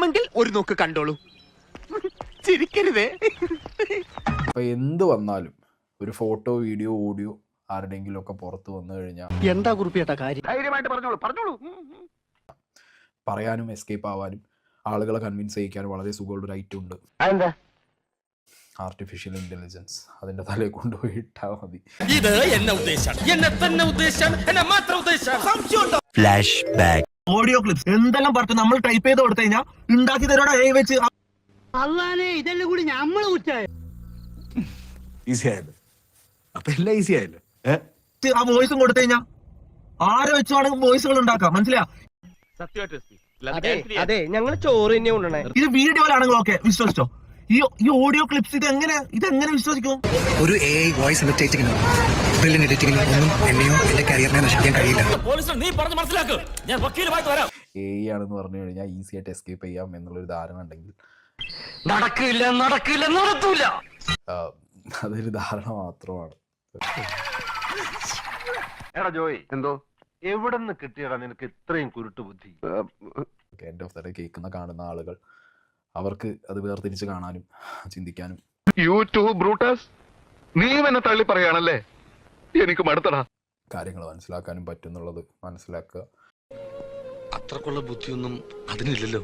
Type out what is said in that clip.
വേണമെങ്കിൽ ഒരു നോക്ക് കണ്ടോളൂ. ചിരിക്കരുതേ. അപ്പൊ എന്ത് വന്നാലും ഒരു ഫോട്ടോ, വീഡിയോ, ഓഡിയോ ആരുടെയെങ്കിലും ഒക്കെ പുറത്ത് വന്നു കഴിഞ്ഞാൽ എന്താ കുറിപ്പിയേട്ടാ കാര്യം? ധൈര്യമായിട്ട് പറഞ്ഞോളൂ. പറയാനും എസ്കേപ്പ് ആവാനും ആളുകളെ കൺവിൻസ് ചെയ്യിക്കാനും വളരെ സുഖമുള്ള ഒരു ഐറ്റം ഉണ്ട്. Artificial intelligence. അതിന്റെ തലയിൽ കൊണ്ടുപോയി ഇട്ടാ മതി. ഇത് ഫ്ലാഷ് ബാക്ക് ഓഡിയോ ക്ലിപ്സ് എന്തെല്ലാം പറഞ്ഞു നമ്മൾ ടൈപ്പ് ചെയ്ത് കൊടുത്തു കഴിഞ്ഞാൽ ഉണ്ടാക്കി തരോടെ വെച്ച് അള്ളാനെ ഇതെല്ലാം കൂടി നമ്മള് കുറ്റായ ഈസി ആയല്ലോ. അപ്പൊ എല്ലാം ഈസി ആയല്ലോ. ആ വോയിസും കൊടുത്തു കഴിഞ്ഞാൽ ആരെ വെച്ച് വേണമെങ്കിൽ വോയിസുകൾ ഉണ്ടാക്കാം. മനസ്സിലാ? അതെ ഞങ്ങള് ചോറ് തന്നെ കൊണ്ടേ. ഇത് വീഡിയോയിലാണെങ്കിൽ ഓക്കെ വിശ്വസിച്ചോ. ഈ ഓഡിയോ ക്ലിപ്സ് ഇതെങ്ങനെ വിശ്വസിക്കും? ഒരു AI വോയിസ് ഇമിറ്റേറ്റിംഗിനോ ബ്രില്യന്റ് എഡിറ്റിംഗിനോ ഒന്നും എന്നെയോ എന്റെ കരിയറിനെ നശിപ്പിക്കാൻ കഴിയില്ല. AI ആണെന്ന് പറഞ്ഞു കഴിഞ്ഞാൽ ഈസി ആയിട്ട് എസ്കേപ്പ് ചെയ്യാം എന്നുള്ളൊരു ധാരണ ഉണ്ടെങ്കിൽ നടക്കൂല. അതൊരു ധാരണ മാത്രമാണ്. എടാ ജോയ്, എന്തോ എവിടെ നിന്ന് കിട്ടിയടാ നിനക്ക് ഇത്രയും കുരുട്ട് ബുദ്ധി? എൻഡ് ഓഫ് ദ ഡേ കേൾക്കുന്ന കാണുന്ന ആളുകൾ അവർക്ക് അത് വേർതിരിച്ച് കാണാനും ചിന്തിക്കാനും. യൂട്യൂബ് ബ്രൂട്ടസ്, നീ എന്നെ തള്ളി പറയാണല്ലേ? എനിക്ക് മടുത്തടാ. കാര്യങ്ങൾ മനസ്സിലാക്കാനും പറ്റുന്നുള്ളത് മനസ്സിലാക്കുക. അത്രക്കുള്ള ബുദ്ധിയൊന്നും അതിനില്ലല്ലോ.